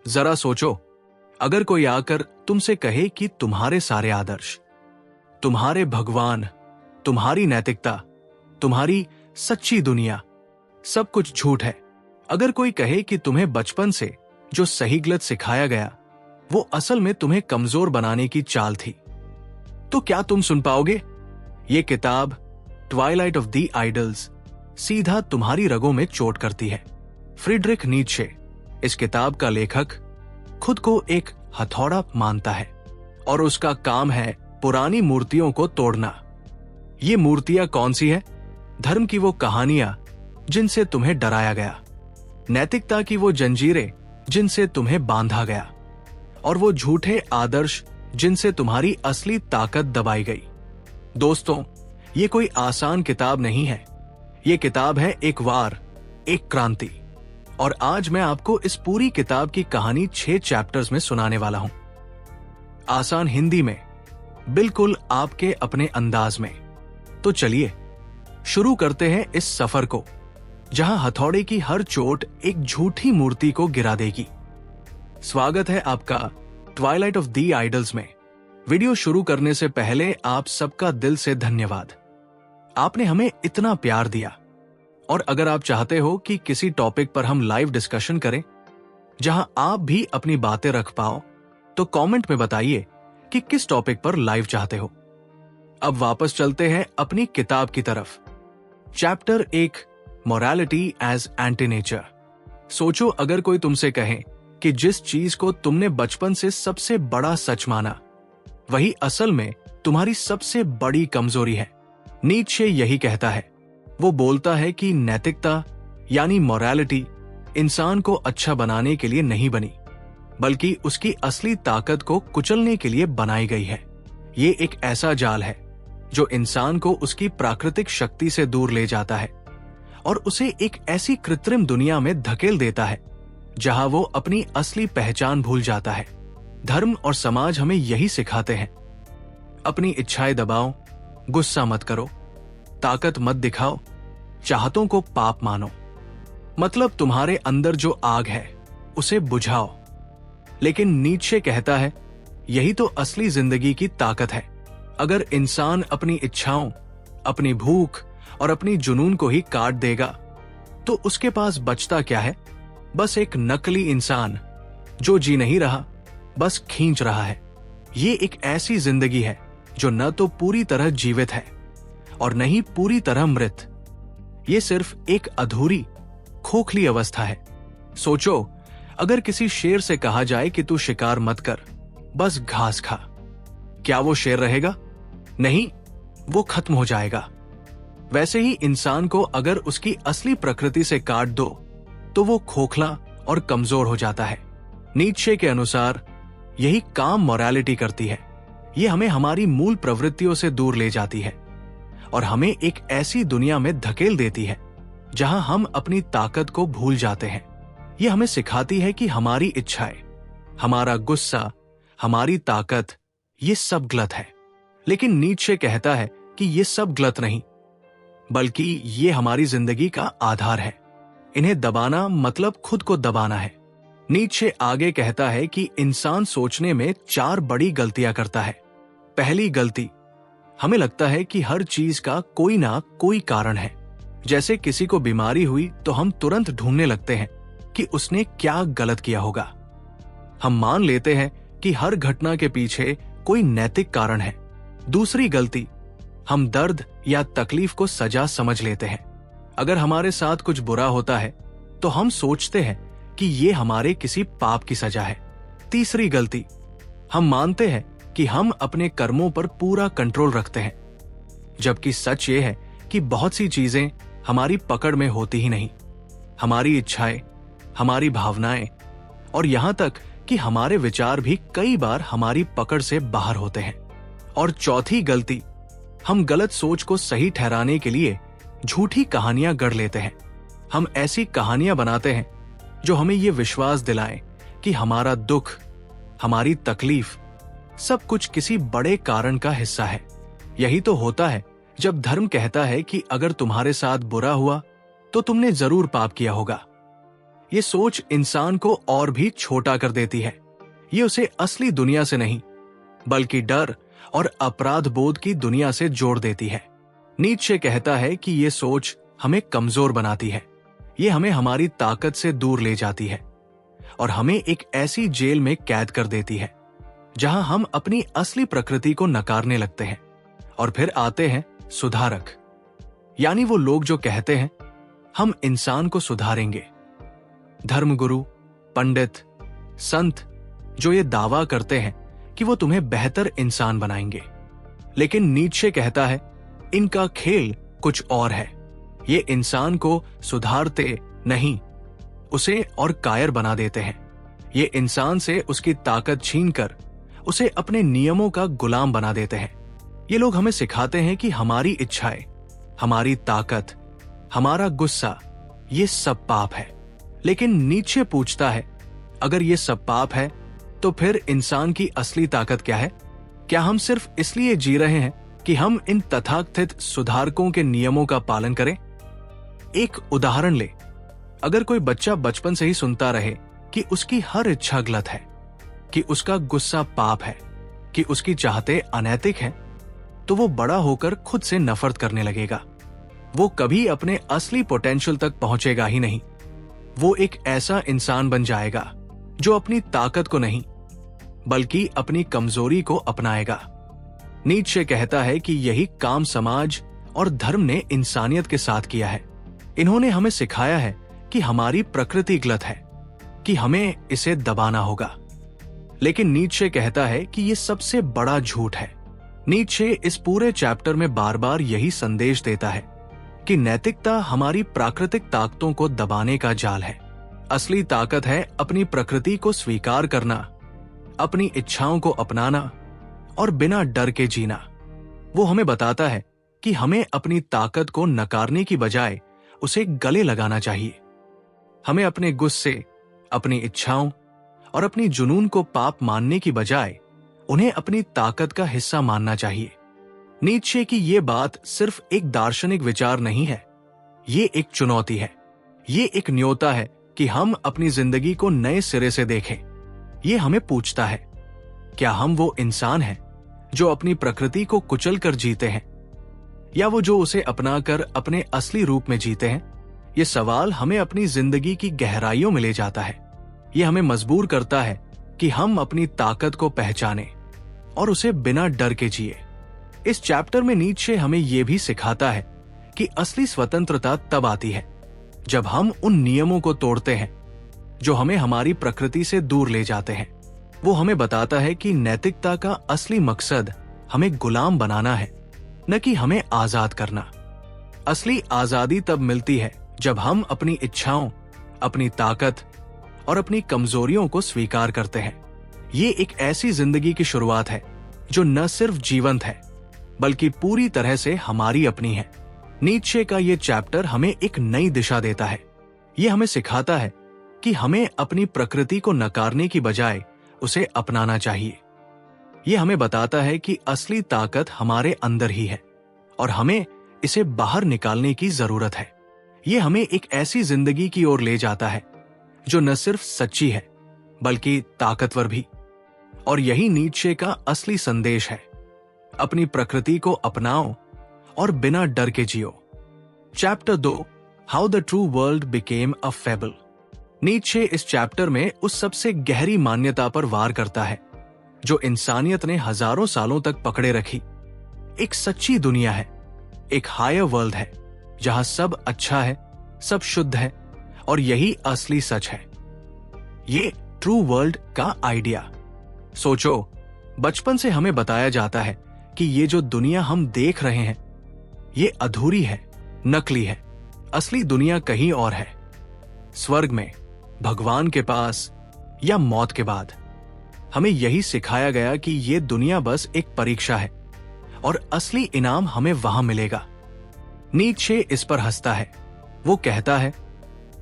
जरा सोचो, अगर कोई आकर तुमसे कहे कि तुम्हारे सारे आदर्श, तुम्हारे भगवान, तुम्हारी नैतिकता, तुम्हारी सच्ची दुनिया, सब कुछ झूठ है। अगर कोई कहे कि तुम्हें बचपन से जो सही गलत सिखाया गया वो असल में तुम्हें कमजोर बनाने की चाल थी, तो क्या तुम सुन पाओगे? ये किताब ट्वाइलाइट ऑफ द आइडल्स सीधा तुम्हारी रगों में चोट करती है। फ्रीडरिख नीत्शे, इस किताब का लेखक, खुद को एक हथौड़ा मानता है और उसका काम है पुरानी मूर्तियों को तोड़ना। ये मूर्तियां कौन सी है? धर्म की वो कहानियां जिनसे तुम्हें डराया गया, नैतिकता की वो जंजीरें जिनसे तुम्हें बांधा गया, और वो झूठे आदर्श जिनसे तुम्हारी असली ताकत दबाई गई। दोस्तों, ये कोई आसान किताब नहीं है। ये किताब है एक वार, एक क्रांति। और आज मैं आपको इस पूरी किताब की कहानी 6 चैप्टर्स में सुनाने वाला हूं, आसान हिंदी में, बिल्कुल आपके अपने अंदाज में। तो चलिए शुरू करते हैं इस सफर को, जहां हथौड़े की हर चोट एक झूठी मूर्ति को गिरा देगी। स्वागत है आपका ट्वाइलाइट ऑफ द आइडल्स में। वीडियो शुरू करने से पहले आप सबका दिल से धन्यवाद। आपने हमें इतना प्यार दिया। और अगर आप चाहते हो कि किसी टॉपिक पर हम लाइव डिस्कशन करें जहां आप भी अपनी बातें रख पाओ, तो कमेंट में बताइए कि किस टॉपिक पर लाइव चाहते हो। अब वापस चलते हैं अपनी किताब की तरफ। Chapter 1, morality as anti nature. सोचो, अगर कोई तुमसे कहे कि जिस चीज को तुमने बचपन से सबसे बड़ा सच माना वही असल में तुम्हारी सबसे बड़ी कमजोरी है। नीत्शे यही कहता है। वो बोलता है कि नैतिकता यानी मोरालिटी इंसान को अच्छा बनाने के लिए नहीं बनी, बल्कि उसकी असली ताकत को कुचलने के लिए बनाई गई है। ये एक ऐसा जाल है जो इंसान को उसकी प्राकृतिक शक्ति से दूर ले जाता है और उसे एक ऐसी कृत्रिम दुनिया में धकेल देता है जहां वो अपनी असली पहचान भूल जाता है। धर्म और समाज हमें यही सिखाते हैं। अपनी इच्छाएं दबाओ, गुस्सा मत करो, ताकत मत दिखाओ, चाहतों को पाप मानो। मतलब तुम्हारे अंदर जो आग है उसे बुझाओ। लेकिन नीत्शे कहता है यही तो असली जिंदगी की ताकत है। अगर इंसान अपनी इच्छाओं, अपनी भूख और अपनी जुनून को ही काट देगा तो उसके पास बचता क्या है? बस एक नकली इंसान जो जी नहीं रहा, बस खींच रहा है। ये एक ऐसी जिंदगी है जो न तो पूरी तरह जीवित है और न ही पूरी तरह मृत। ये सिर्फ एक अधूरी, खोखली अवस्था है। सोचो, अगर किसी शेर से कहा जाए कि तू शिकार मत कर, बस घास खा, क्या वो शेर रहेगा? नहीं, वो खत्म हो जाएगा। वैसे ही इंसान को अगर उसकी असली प्रकृति से काट दो तो वो खोखला और कमजोर हो जाता है। नीत्शे के अनुसार यही काम मोरालिटी करती है। ये हमें हमारी मूल प्रवृत्तियों से दूर ले जाती है और हमें एक ऐसी दुनिया में धकेल देती है जहां हम अपनी ताकत को भूल जाते हैं। ये हमें सिखाती है कि हमारी इच्छाएं, हमारा गुस्सा, हमारी ताकत, ये सब गलत है। लेकिन नीत्शे कहता है कि ये सब गलत नहीं, बल्कि ये हमारी जिंदगी का आधार है। इन्हें दबाना मतलब खुद को दबाना है। नीत्शे आगे कहता है कि इंसान सोचने में 4 बड़ी गलतियां करता है। पहली गलती, हमें लगता है कि हर चीज का कोई ना कोई कारण है। जैसे किसी को बीमारी हुई तो हम तुरंत ढूंढने लगते हैं कि उसने क्या गलत किया होगा। हम मान लेते हैं कि हर घटना के पीछे कोई नैतिक कारण है। दूसरी गलती, हम दर्द या तकलीफ को सजा समझ लेते हैं। अगर हमारे साथ कुछ बुरा होता है तो हम सोचते हैं कि ये हमारे किसी पाप की सजा है। तीसरी गलती, हम मानते हैं कि हम अपने कर्मों पर पूरा कंट्रोल रखते हैं, जबकि सच ये है कि बहुत सी चीजें हमारी पकड़ में होती ही नहीं। हमारी इच्छाएं, हमारी भावनाएं और यहां तक कि हमारे विचार भी कई बार हमारी पकड़ से बाहर होते हैं। और चौथी गलती, हम गलत सोच को सही ठहराने के लिए झूठी कहानियां गढ़ लेते हैं। हम ऐसी कहानियां बनाते हैं जो हमें ये विश्वास दिलाएं कि हमारा दुख, हमारी तकलीफ, सब कुछ किसी बड़े कारण का हिस्सा है। यही तो होता है जब धर्म कहता है कि अगर तुम्हारे साथ बुरा हुआ तो तुमने जरूर पाप किया होगा। ये सोच इंसान को और भी छोटा कर देती है। ये उसे असली दुनिया से नहीं बल्कि डर और अपराध बोध की दुनिया से जोड़ देती है। नीत्शे कहता है कि ये सोच हमें कमजोर बनाती है, ये हमें हमारी ताकत से दूर ले जाती है और हमें एक ऐसी जेल में कैद कर देती है जहां हम अपनी असली प्रकृति को नकारने लगते हैं। और फिर आते हैं सुधारक, यानी वो लोग जो कहते हैं हम इंसान को सुधारेंगे। धर्मगुरु, पंडित, संत जो ये दावा करते हैं कि वो तुम्हें बेहतर इंसान बनाएंगे। लेकिन नीत्शे कहता है इनका खेल कुछ और है। ये इंसान को सुधारते नहीं, उसे और कायर बना देते हैं। ये इंसान से उसकी ताकत छीनकर उसे अपने नियमों का गुलाम बना देते हैं। ये लोग हमें सिखाते हैं कि हमारी इच्छाएं, हमारी ताकत, हमारा गुस्सा, ये सब पाप है। लेकिन नीत्शे पूछता है अगर ये सब पाप है तो फिर इंसान की असली ताकत क्या है? क्या हम सिर्फ इसलिए जी रहे हैं कि हम इन तथाकथित सुधारकों के नियमों का पालन करें? एक उदाहरण ले, अगर कोई बच्चा बचपन से ही सुनता रहे कि उसकी हर इच्छा गलत है, कि उसका गुस्सा पाप है, कि उसकी चाहते अनैतिक हैं, तो वो बड़ा होकर खुद से नफरत करने लगेगा। वो कभी अपने असली पोटेंशियल तक पहुंचेगा ही नहीं। वो एक ऐसा इंसान बन जाएगा जो अपनी ताकत को नहीं बल्कि अपनी कमजोरी को अपनाएगा। नीत्शे कहता है कि यही काम समाज और धर्म ने इंसानियत के साथ किया है। इन्होंने हमें सिखाया है कि हमारी प्रकृति गलत है, कि हमें इसे दबाना होगा। लेकिन नीत्शे कहता है कि यह सबसे बड़ा झूठ है। नीत्शे इस पूरे चैप्टर में बार बार यही संदेश देता है कि नैतिकता हमारी प्राकृतिक ताकतों को दबाने का जाल है। असली ताकत है अपनी प्रकृति को स्वीकार करना, अपनी इच्छाओं को अपनाना और बिना डर के जीना। वो हमें बताता है कि हमें अपनी ताकत को नकारने की बजाय उसे गले लगाना चाहिए। हमें अपने गुस्से, अपनी इच्छाओं और अपनी जुनून को पाप मानने की बजाय उन्हें अपनी ताकत का हिस्सा मानना चाहिए। नीत्शे की ये बात सिर्फ एक दार्शनिक विचार नहीं है, ये एक चुनौती है। ये एक न्योता है कि हम अपनी जिंदगी को नए सिरे से देखें। ये हमें पूछता है, क्या हम वो इंसान हैं जो अपनी प्रकृति को कुचल कर जीते हैं, या वो जो उसे अपनाकर अपने असली रूप में जीते हैं? ये सवाल हमें अपनी जिंदगी की गहराइयों में ले जाता है। ये हमें मजबूर करता है कि हम अपनी ताकत को पहचानें और उसे बिना डर के जिए। इस चैप्टर में नीत्शे हमें यह भी सिखाता है कि असली स्वतंत्रता तब आती है जब हम उन नियमों को तोड़ते हैं जो हमें हमारी प्रकृति से दूर ले जाते हैं। वो हमें बताता है कि नैतिकता का असली मकसद हमें गुलाम बनाना है, न कि हमें आजाद करना। असली आजादी तब मिलती है जब हम अपनी इच्छाओं, अपनी ताकत और अपनी कमजोरियों को स्वीकार करते हैं। ये एक ऐसी जिंदगी की शुरुआत है जो न सिर्फ जीवंत है बल्कि पूरी तरह से हमारी अपनी है। नीत्शे का ये चैप्टर हमें एक नई दिशा देता है। ये हमें सिखाता है कि हमें अपनी प्रकृति को नकारने की बजाय उसे अपनाना चाहिए। ये हमें बताता है कि असली ताकत हमारे अंदर ही है और हमें इसे बाहर निकालने की जरूरत है। ये हमें एक ऐसी जिंदगी की ओर ले जाता है जो न सिर्फ सच्ची है बल्कि ताकतवर भी। और यही नीत्शे का असली संदेश है, अपनी प्रकृति को अपनाओ और बिना डर के जियो। Chapter 2, how the true world became a fable. Nietzsche इस चैप्टर में उस सबसे गहरी मान्यता पर वार करता है जो इंसानियत ने हजारों सालों तक पकड़े रखी। एक सच्ची दुनिया है, एक हायर वर्ल्ड है जहां सब अच्छा है, सब शुद्ध है और यही असली सच है। ये ट्रू वर्ल्ड का आइडिया। सोचो, बचपन से हमें बताया जाता है कि ये जो दुनिया हम देख रहे हैं ये अधूरी है, नकली है। असली दुनिया कहीं और है, स्वर्ग में, भगवान के पास या मौत के बाद। हमें यही सिखाया गया कि ये दुनिया बस एक परीक्षा है और असली इनाम हमें वहां मिलेगा। नीत्शे इस पर हंसता है। वो कहता है,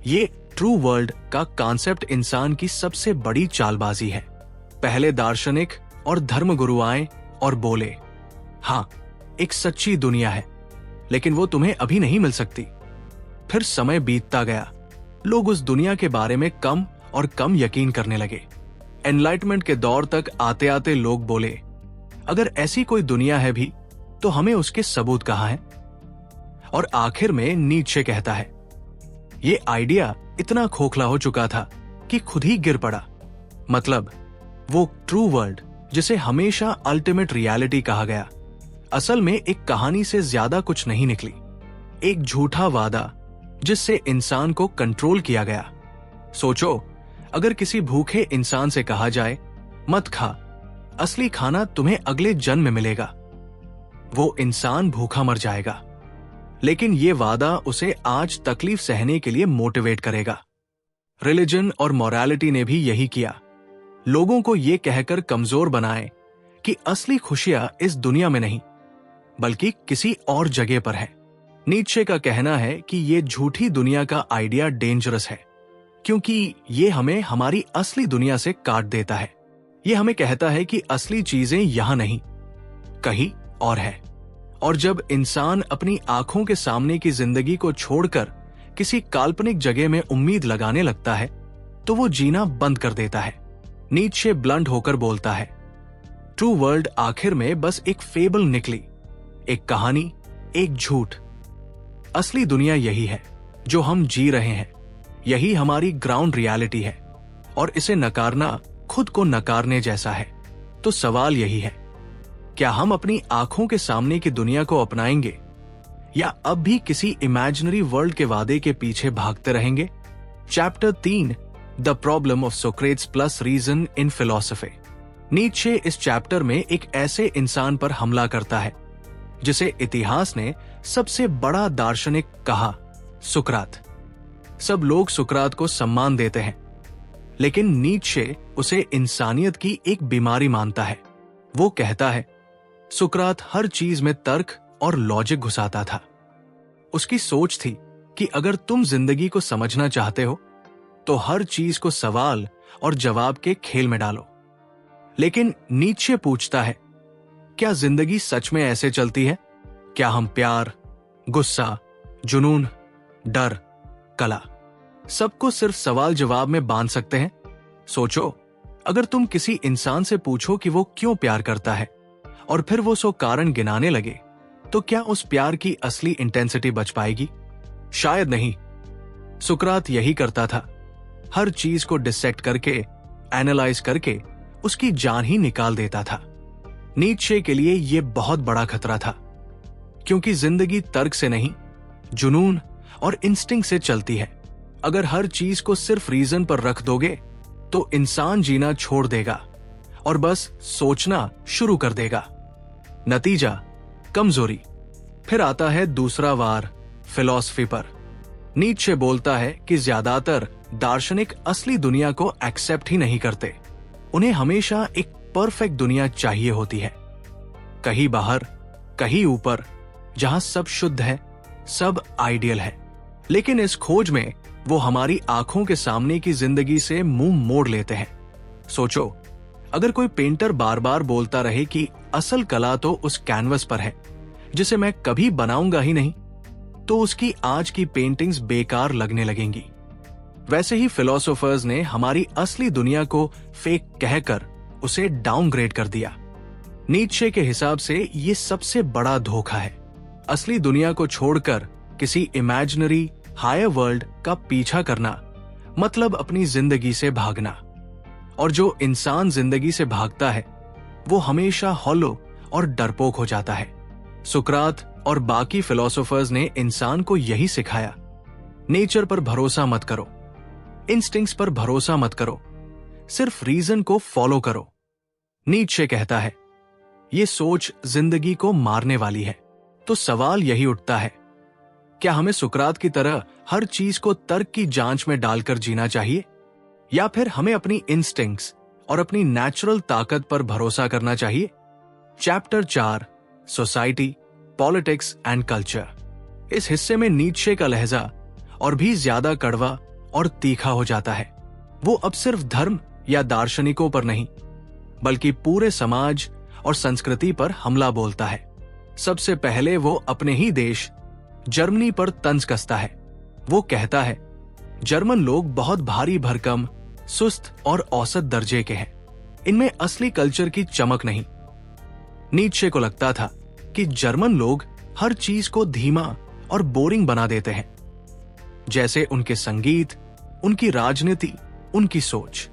ये ट्रू वर्ल्ड का कॉन्सेप्ट इंसान की सबसे बड़ी चालबाजी है। पहले दार्शनिक और धर्मगुरु आए और बोले, हाँ, एक सच्ची दुनिया है, लेकिन वो तुम्हें अभी नहीं मिल सकती। फिर समय बीतता गया, लोग उस दुनिया के बारे में कम और कम यकीन करने लगे। एनलाइटमेंट के दौर तक आते आते लोग बोले, अगर ऐसी कोई दुनिया है भी तो हमें उसके सबूत कहाँ हैं? और आखिर में नीत्शे कहता है, ये आइडिया इतना खोखला हो चुका था कि खुद ही गिर पड़ा। मतलब वो ट्रू वर्ल्ड जिसे हमेशा अल्टीमेट रियलिटी कहा गया, असल में एक कहानी से ज्यादा कुछ नहीं निकली। एक झूठा वादा जिससे इंसान को कंट्रोल किया गया। सोचो, अगर किसी भूखे इंसान से कहा जाए, मत खा, असली खाना तुम्हें अगले जन्म में मिलेगा, वो इंसान भूखा मर जाएगा। लेकिन ये वादा उसे आज तकलीफ सहने के लिए मोटिवेट करेगा। रिलीजन और मोरालिटी ने भी यही किया, लोगों को ये कहकर कमजोर बनाए कि असली खुशियां इस दुनिया में नहीं बल्कि किसी और जगह पर है। नीत्शे का कहना है कि ये झूठी दुनिया का आइडिया डेंजरस है, क्योंकि ये हमें हमारी असली दुनिया से काट देता है। ये हमें कहता है कि असली चीजें यहां नहीं, कहीं और है। और जब इंसान अपनी आंखों के सामने की जिंदगी को छोड़कर किसी काल्पनिक जगह में उम्मीद लगाने लगता है, तो वो जीना बंद कर देता है। नीत्शे ब्लंट होकर बोलता है, ट्रू वर्ल्ड आखिर में बस एक फेबल निकली, एक कहानी, एक झूठ। असली दुनिया यही है जो हम जी रहे हैं, यही हमारी ग्राउंड रियलिटी है, और इसे नकारना खुद को नकारने जैसा है। तो सवाल यही है, क्या हम अपनी आंखों के सामने की दुनिया को अपनाएंगे या अब भी किसी इमेजिनरी वर्ल्ड के वादे के पीछे भागते रहेंगे? Chapter 3, the problem of Socrates plus reason in philosophy. Nietzsche इस चैप्टर में एक ऐसे इंसान पर हमला करता है जिसे इतिहास ने सबसे बड़ा दार्शनिक कहा, सुकरात। सब लोग सुकरात को सम्मान देते हैं, लेकिन नीत्शे उसे इंसानियत की एक बीमारी मानता है। वो कहता है, सुकरात हर चीज में तर्क और लॉजिक घुसाता था। उसकी सोच थी कि अगर तुम जिंदगी को समझना चाहते हो तो हर चीज को सवाल और जवाब के खेल में डालो। लेकिन नीत्शे पूछता है, क्या जिंदगी सच में ऐसे चलती है? क्या हम प्यार, गुस्सा, जुनून, डर, कला सबको सिर्फ सवाल जवाब में बांध सकते हैं? सोचो, अगर तुम किसी इंसान से पूछो कि वो क्यों प्यार करता है और फिर वो 100 कारण गिनाने लगे, तो क्या उस प्यार की असली इंटेंसिटी बच पाएगी? शायद नहीं। सुकरात यही करता था, हर चीज को डिसेक्ट करके, एनालाइज करके उसकी जान ही निकाल देता था। नीत्शे के लिए यह बहुत बड़ा खतरा था, क्योंकि जिंदगी तर्क से नहीं, जुनून और इंस्टिंक्ट से चलती है। अगर हर चीज को सिर्फ रीजन पर रख दोगे तो इंसान जीना छोड़ देगा और बस सोचना शुरू कर देगा। नतीजा, कमजोरी। फिर आता है दूसरा वार फिलॉसफी पर। नीत्शे बोलता है कि ज्यादातर दार्शनिक असली दुनिया को एक्सेप्ट ही नहीं करते। उन्हें हमेशा एक परफेक्ट दुनिया चाहिए होती है, कहीं बाहर, कहीं ऊपर, जहां सब शुद्ध है, सब आइडियल है। लेकिन इस खोज में वो हमारी आंखों के सामने की जिंदगी से मुंह मोड़ लेते हैं। सोचो, अगर कोई पेंटर बार बार बोलता रहे कि असल कला तो उस कैनवस पर है जिसे मैं कभी बनाऊंगा ही नहीं, तो उसकी आज की पेंटिंग्स बेकार लगने लगेंगी। वैसे ही फिलोसोफर्स ने हमारी असली दुनिया को फेक कहकर उसे डाउनग्रेड कर दिया। नीत्शे के हिसाब से ये सबसे बड़ा धोखा है। असली दुनिया को छोड़कर किसी इमेजिनरी हायर वर्ल्ड का पीछा करना मतलब अपनी जिंदगी से भागना। और जो इंसान जिंदगी से भागता है वो हमेशा हॉलो और डरपोक हो जाता है। सुकरात और बाकी फिलोसोफर्स ने इंसान को यही सिखाया, नेचर पर भरोसा मत करो, इंस्टिंक्ट्स पर भरोसा मत करो, सिर्फ रीजन को फॉलो करो। नीत्शे कहता है, ये सोच जिंदगी को मारने वाली है। तो सवाल यही उठता है, क्या हमें सुकरात की तरह हर चीज को तर्क की जांच में डालकर जीना चाहिए, या फिर हमें अपनी इंस्टिंक्ट्स और अपनी नेचुरल ताकत पर भरोसा करना चाहिए? Chapter 4, society, politics and culture. इस हिस्से में नीत्शे का लहजा और भी ज्यादा कड़वा और तीखा हो जाता है। वो अब सिर्फ धर्म या दार्शनिकों पर नहीं, बल्कि पूरे समाज और संस्कृति पर हमला बोलता है। सबसे पहले वो अपने ही देश जर्मनी पर तंज कसता है। वो कहता है, जर्मन लोग बहुत भारी भरकम, सुस्त और औसत दर्जे के हैं। इनमें असली कल्चर की चमक नहीं। नीत्शे को लगता था कि जर्मन लोग हर चीज को धीमा और बोरिंग बना देते हैं, जैसे उनके संगीत, उनकी राजनीति, उनकी सोच।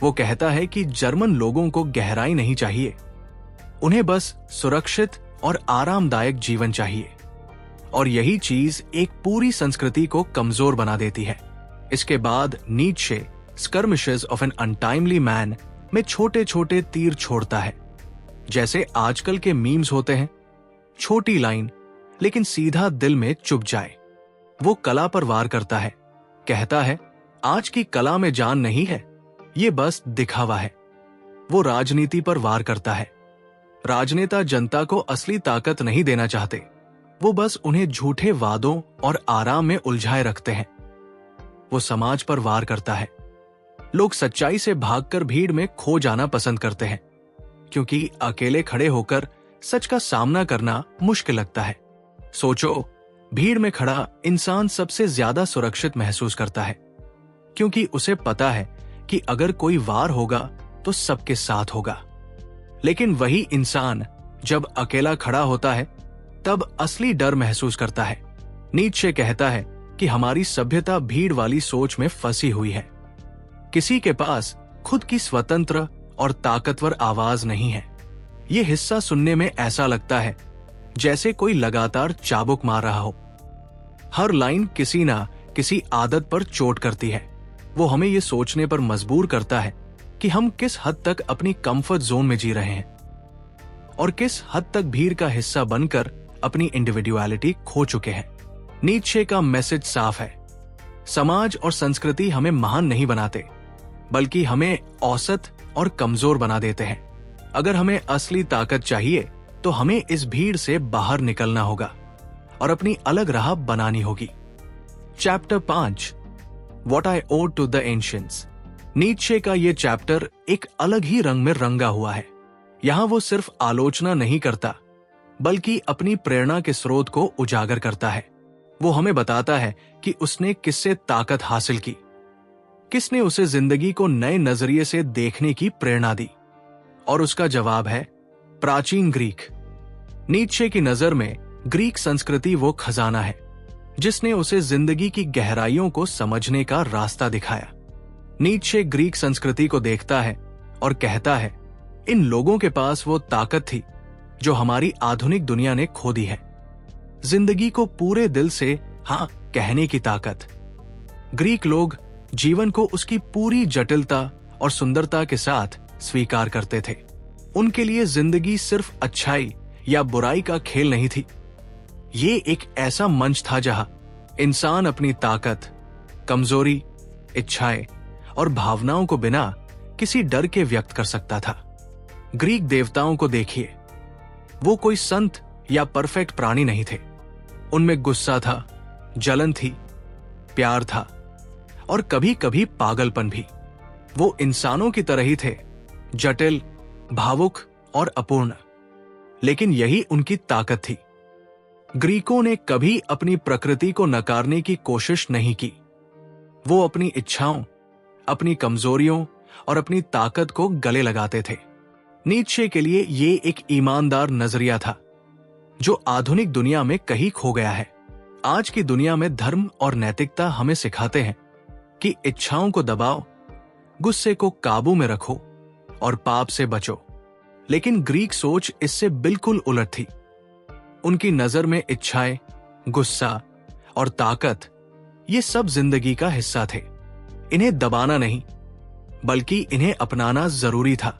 वो कहता है कि जर्मन लोगों को गहराई नहीं चाहिए, उन्हें बस सुरक्षित और आरामदायक जीवन चाहिए, और यही चीज एक पूरी संस्कृति को कमजोर बना देती है। इसके बाद Nietzsche skirmishes of an untimely man में छोटे छोटे तीर छोड़ता है, जैसे आजकल के मीम्स होते हैं। छोटी लाइन लेकिन सीधा दिल में चुभ जाए। वो कला पर वार करता है, कहता है आज की कला में जान नहीं है, ये बस दिखावा है। वो राजनीति पर वार करता है। राजनेता जनता को असली ताकत नहीं देना चाहते, वो बस उन्हें झूठे वादों और आराम में उलझाए रखते हैं। वो समाज पर वार करता है। लोग सच्चाई से भागकर भीड़ में खो जाना पसंद करते हैं, क्योंकि अकेले खड़े होकर सच का सामना करना मुश्किल लगता है। सोचो, भीड़ में खड़ा इंसान सबसे ज्यादा सुरक्षित महसूस करता है, क्योंकि उसे पता है कि अगर कोई वार होगा तो सबके साथ होगा। लेकिन वही इंसान जब अकेला खड़ा होता है तब असली डर महसूस करता है। नीत्शे कहता है कि हमारी सभ्यता भीड़ वाली सोच में फंसी हुई है। किसी के पास खुद की स्वतंत्र और ताकतवर आवाज नहीं है। ये हिस्सा सुनने में ऐसा लगता है जैसे कोई लगातार चाबुक मार रहा हो। हर लाइन किसी ना किसी आदत पर चोट करती है। वो हमें ये सोचने पर मजबूर करता है कि हम किस हद तक अपनी कंफर्ट जोन में जी रहे हैं और किस हद तक भीड़ का हिस्सा बनकर अपनी इंडिविडुअलिटी खो चुके हैं। नीत्शे का मैसेज साफ है, समाज और संस्कृति हमें महान नहीं बनाते, बल्कि हमें औसत और कमजोर बना देते हैं। अगर हमें असली ताकत चाहिए तो हमें इस भीड़ से बाहर निकलना होगा और अपनी अलग राह बनानी होगी। Chapter 5, What I Owe to the Ancients। Nietzsche का ये चैप्टर एक अलग ही रंग में रंगा हुआ है। यहां वो सिर्फ आलोचना नहीं करता, बल्कि अपनी प्रेरणा के स्रोत को उजागर करता है। वो हमें बताता है कि उसने किससे ताकत हासिल की, किसने उसे जिंदगी को नए नजरिए से देखने की प्रेरणा दी, और उसका जवाब है प्राचीन ग्रीक। नीत्शे की नजर में ग्रीक संस्कृति वो खजाना है जिसने उसे जिंदगी की गहराइयों को समझने का रास्ता दिखाया। नीत्शे ग्रीक संस्कृति को देखता है और कहता है, इन लोगों के पास वो ताकत थी जो हमारी आधुनिक दुनिया ने खो दी है। जिंदगी को पूरे दिल से हाँ कहने की ताकत। ग्रीक लोग जीवन को उसकी पूरी जटिलता और सुंदरता के साथ स्वीकार करते थे। उनके लिए जिंदगी सिर्फ अच्छाई या बुराई का खेल नहीं थी। ये एक ऐसा मंच था जहां इंसान अपनी ताकत, कमजोरी, इच्छाएं और भावनाओं को बिना किसी डर के व्यक्त कर सकता था। ग्रीक देवताओं को देखिए, वो कोई संत या परफेक्ट प्राणी नहीं थे। उनमें गुस्सा था, जलन थी, प्यार था और कभी कभी पागलपन भी। वो इंसानों की तरह ही थे, जटिल, भावुक और अपूर्ण, लेकिन यही उनकी ताकत थी। ग्रीकों ने कभी अपनी प्रकृति को नकारने की कोशिश नहीं की। वो अपनी इच्छाओं, अपनी कमजोरियों और अपनी ताकत को गले लगाते थे। नीत्शे के लिए ये एक ईमानदार नजरिया था जो आधुनिक दुनिया में कहीं खो गया है। आज की दुनिया में धर्म और नैतिकता हमें सिखाते हैं कि इच्छाओं को दबाओ, गुस्से को काबू में रखो और पाप से बचो। लेकिन ग्रीक सोच इससे बिल्कुल उलट थी। उनकी नजर में इच्छाएं, गुस्सा और ताकत ये सब जिंदगी का हिस्सा थे। इन्हें दबाना नहीं, बल्कि इन्हें अपनाना जरूरी था।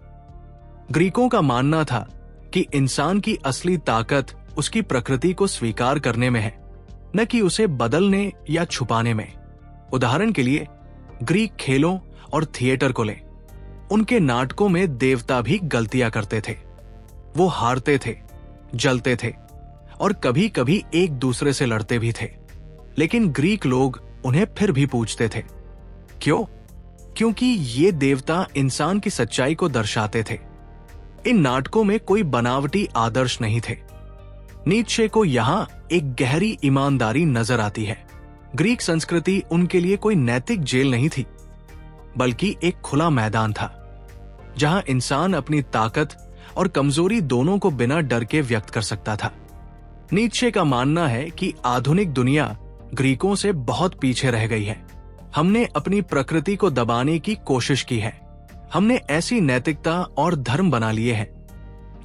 ग्रीकों का मानना था कि इंसान की असली ताकत उसकी प्रकृति को स्वीकार करने में है, न कि उसे बदलने या छुपाने में। उदाहरण के लिए ग्रीक खेलों और थिएटर को लें। उनके नाटकों में देवता भी गलतियां करते थे। वो हारते थे, जलते थे और कभी कभी एक दूसरे से लड़ते भी थे। लेकिन ग्रीक लोग उन्हें फिर भी पूजते थे। क्यों? क्योंकि ये देवता इंसान की सच्चाई को दर्शाते थे। इन नाटकों में कोई बनावटी आदर्श नहीं थे। नीत्शे को यहां एक गहरी ईमानदारी नजर आती है। ग्रीक संस्कृति उनके लिए कोई नैतिक जेल नहीं थी, बल्कि एक खुला मैदान था जहां इंसान अपनी ताकत और कमजोरी दोनों को बिना डर के व्यक्त कर सकता था। नीत्शे का मानना है कि आधुनिक दुनिया ग्रीकों से बहुत पीछे रह गई है। हमने अपनी प्रकृति को दबाने की कोशिश की है। हमने ऐसी नैतिकता और धर्म बना लिए हैं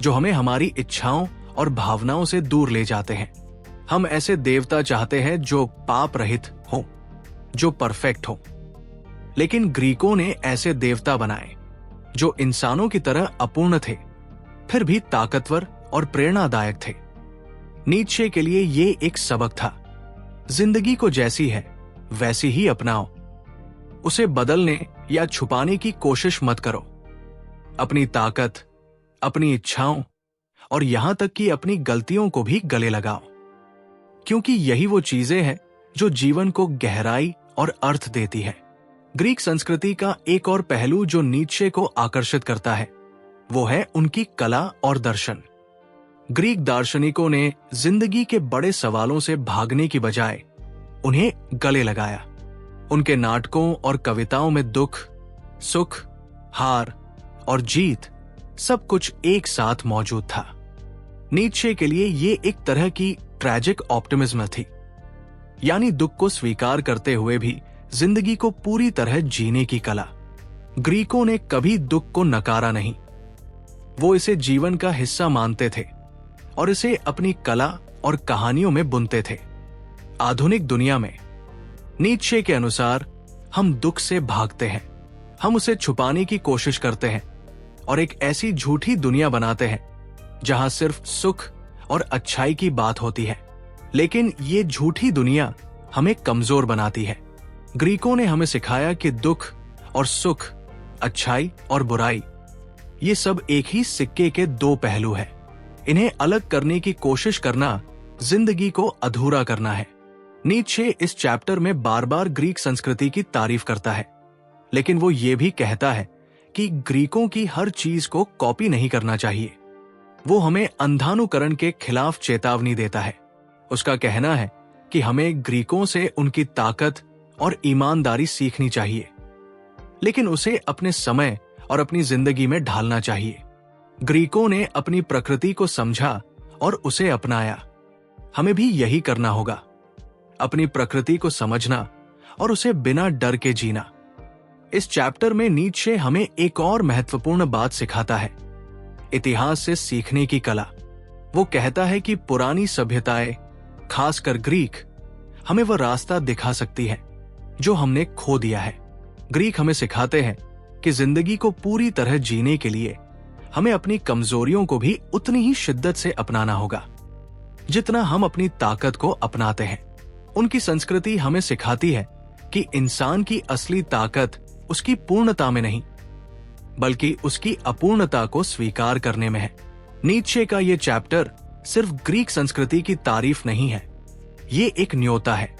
जो हमें हमारी इच्छाओं और भावनाओं से दूर ले जाते हैं। हम ऐसे देवता चाहते हैं जो पाप रहित हों, जो परफेक्ट हों। लेकिन ग्रीकों ने ऐसे देवता बनाए जो इंसानों की तरह अपूर्ण थे, फिर भी ताकतवर और प्रेरणादायक थे। नीत्शे के लिए ये एक सबक था। जिंदगी को जैसी है वैसी ही अपनाओ। उसे बदलने या छुपाने की कोशिश मत करो। अपनी ताकत, अपनी इच्छाओं और यहां तक कि अपनी गलतियों को भी गले लगाओ, क्योंकि यही वो चीजें हैं जो जीवन को गहराई और अर्थ देती है। ग्रीक संस्कृति का एक और पहलू जो नीत्शे को आकर्षित करता है वो है उनकी कला और दर्शन। ग्रीक दार्शनिकों ने जिंदगी के बड़े सवालों से भागने की बजाय उन्हें गले लगाया। उनके नाटकों और कविताओं में दुख, सुख, हार और जीत सब कुछ एक साथ मौजूद था। नीत्शे के लिए ये एक तरह की ट्रैजिक ऑप्टिमिज्म थी, यानी दुख को स्वीकार करते हुए भी जिंदगी को पूरी तरह जीने की कला। ग्रीकों ने कभी दुख को नकारा नहीं। वो इसे जीवन का हिस्सा मानते थे और इसे अपनी कला और कहानियों में बुनते थे। आधुनिक दुनिया में नीत्शे के अनुसार हम दुख से भागते हैं, हम उसे छुपाने की कोशिश करते हैं और एक ऐसी झूठी दुनिया बनाते हैं जहां सिर्फ सुख और अच्छाई की बात होती है। लेकिन ये झूठी दुनिया हमें कमजोर बनाती है। ग्रीकों ने हमें सिखाया कि दुख और सुख, अच्छाई और बुराई, ये सब एक ही सिक्के के दो पहलू हैं। इन्हें अलग करने की कोशिश करना जिंदगी को अधूरा करना है। नीत्शे इस चैप्टर में बार बार ग्रीक संस्कृति की तारीफ करता है, लेकिन वो ये भी कहता है कि ग्रीकों की हर चीज को कॉपी नहीं करना चाहिए। वो हमें अंधानुकरण के खिलाफ चेतावनी देता है। उसका कहना है कि हमें ग्रीकों से उनकी ताकत और ईमानदारी सीखनी चाहिए, लेकिन उसे अपने समय और अपनी जिंदगी में ढालना चाहिए। ग्रीकों ने अपनी प्रकृति को समझा और उसे अपनाया। हमें भी यही करना होगा, अपनी प्रकृति को समझना और उसे बिना डर के जीना। इस चैप्टर में नीत्शे हमें एक और महत्वपूर्ण बात सिखाता है, इतिहास से सीखने की कला। वो कहता है कि पुरानी सभ्यताएं, खासकर ग्रीक, हमें वह रास्ता दिखा सकती है जो हमने खो दिया है। ग्रीक हमें सिखाते हैं कि जिंदगी को पूरी तरह जीने के लिए हमें अपनी कमजोरियों को भी उतनी ही शिद्दत से अपनाना होगा जितना हम अपनी ताकत को अपनाते हैं। उनकी संस्कृति हमें सिखाती है कि इंसान की असली ताकत उसकी पूर्णता में नहीं, बल्कि उसकी अपूर्णता को स्वीकार करने में है। नीत्शे का ये चैप्टर सिर्फ ग्रीक संस्कृति की तारीफ नहीं है, ये एक न्योता है।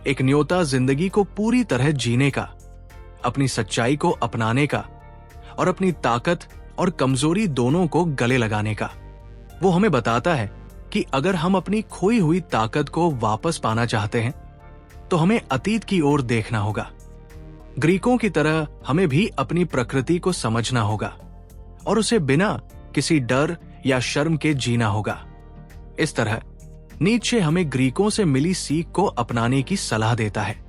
एक न्योता जिंदगी को पूरी तरह जीने का, अपनी सच्चाई को अपनाने का और अपनी ताकत और कमजोरी दोनों को गले लगाने का। वो हमें बताता है कि अगर हम अपनी खोई हुई ताकत को वापस पाना चाहते हैं तो हमें अतीत की ओर देखना होगा। ग्रीकों की तरह हमें भी अपनी प्रकृति को समझना होगा और उसे बिना किसी डर या शर्म के जीना होगा। इस तरह नीत्शे हमें ग्रीकों से मिली सीख को अपनाने की सलाह देता है।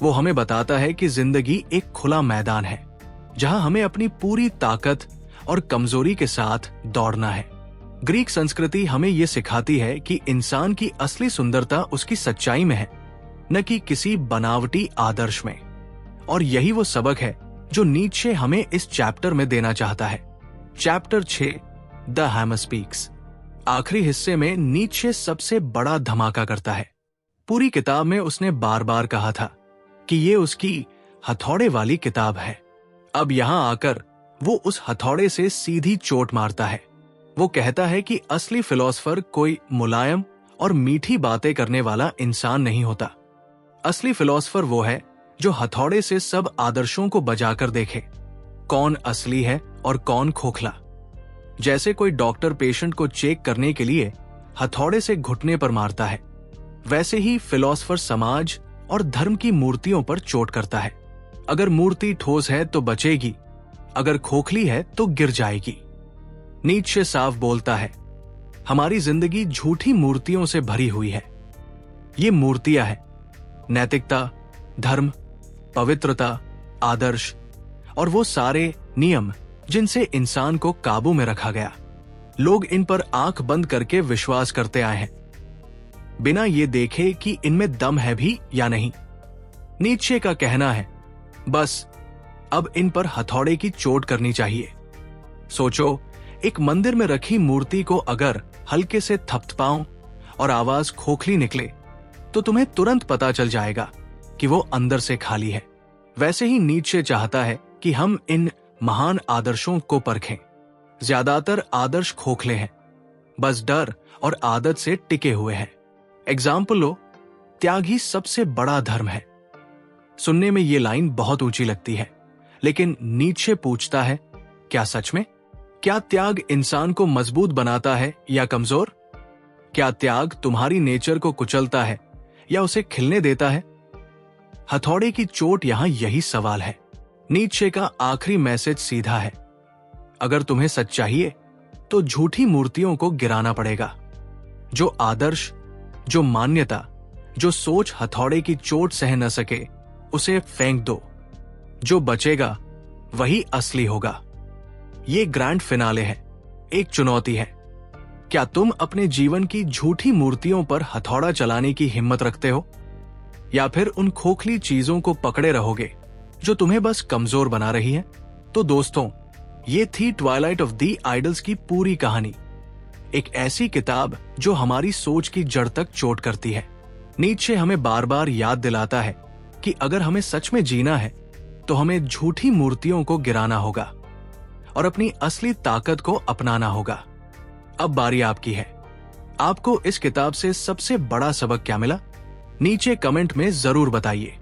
वो हमें बताता है कि जिंदगी एक खुला मैदान है जहां हमें अपनी पूरी ताकत और कमजोरी के साथ दौड़ना है। ग्रीक संस्कृति हमें ये सिखाती है कि इंसान की असली सुंदरता उसकी सच्चाई में है, न कि किसी बनावटी आदर्श में। और यही वो सबक है जो नीत्शे हमें इस चैप्टर में देना चाहता है। Chapter 6 the hammer speaks. आखिरी हिस्से में नीत्शे सबसे बड़ा धमाका करता है। पूरी किताब में उसने बार बार कहा था कि ये उसकी हथौड़े वाली किताब है। अब यहां आकर वो उस हथौड़े से सीधी चोट मारता है। वो कहता है कि असली फिलोसफर कोई मुलायम और मीठी बातें करने वाला इंसान नहीं होता। असली फिलोसफर वो है जो हथौड़े से सब आदर्शों को बजाकर देखे, कौन असली है और कौन खोखला। जैसे कोई डॉक्टर पेशेंट को चेक करने के लिए हथौड़े से घुटने पर मारता है, वैसे ही फिलोसफर समाज और धर्म की मूर्तियों पर चोट करता है। अगर मूर्ति ठोस है तो बचेगी, अगर खोखली है तो गिर जाएगी। नीत्शे साफ बोलता है, हमारी जिंदगी झूठी मूर्तियों से भरी हुई है। ये मूर्तियां हैं नैतिकता, धर्म, पवित्रता, आदर्श और वो सारे नियम जिनसे इंसान को काबू में रखा गया। लोग इन पर आंख बंद करके विश्वास करते आए हैं, बिना ये देखे कि इनमें दम है भी या नहीं। नीत्शे का कहना है, बस अब इन पर हथौड़े की चोट करनी चाहिए। सोचो, एक मंदिर में रखी मूर्ति को अगर हल्के से थपथपाओ और आवाज खोखली निकले तो तुम्हें तुरंत पता चल जाएगा कि वो अंदर से खाली है। वैसे ही नीत्शे चाहता है कि हम इन महान आदर्शों को परखें। ज्यादातर आदर्श खोखले हैं, बस डर और आदत से टिके हुए हैं। एग्जाम्पल लो, त्याग ही सबसे बड़ा धर्म है। सुनने में ये लाइन बहुत ऊंची लगती है, लेकिन नीत्शे पूछता है, क्या सच में? क्या त्याग इंसान को मजबूत बनाता है या कमजोर? क्या त्याग तुम्हारी नेचर को कुचलता है या उसे खिलने देता है? हथौड़े की चोट यहां यही सवाल है। नीत्शे का आखिरी मैसेज सीधा है, अगर तुम्हें सच चाहिए तो झूठी मूर्तियों को गिराना पड़ेगा। जो आदर्श, जो मान्यता, जो सोच हथौड़े की चोट सह न सके उसे फेंक दो। जो बचेगा वही असली होगा। ये ग्रैंड फिनाले है, एक चुनौती है। क्या तुम अपने जीवन की झूठी मूर्तियों पर हथौड़ा चलाने की हिम्मत रखते हो, या फिर उन खोखली चीजों को पकड़े रहोगे जो तुम्हें बस कमजोर बना रही है? तो दोस्तों, ये थी ट्वाइलाइट ऑफ द आइडल्स की पूरी कहानी। एक ऐसी किताब जो हमारी सोच की जड़ तक चोट करती है। नीत्शे हमें बार बार याद दिलाता है कि अगर हमें सच में जीना है तो हमें झूठी मूर्तियों को गिराना होगा और अपनी असली ताकत को अपनाना होगा। अब बारी आपकी है। आपको इस किताब से सबसे बड़ा सबक क्या मिला? नीचे कमेंट में जरूर बताइए।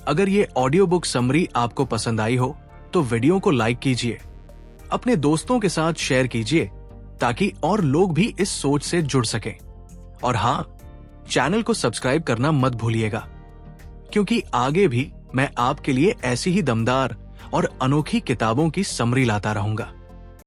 अगर ये ऑडियो बुक समरी आपको पसंद आई हो तो वीडियो को लाइक कीजिए, अपने दोस्तों के साथ शेयर कीजिए ताकि और लोग भी इस सोच से जुड़ सकें। और हाँ, चैनल को सब्सक्राइब करना मत भूलिएगा, क्योंकि आगे भी मैं आपके लिए ऐसी ही दमदार और अनोखी किताबों की समरी लाता रहूंगा।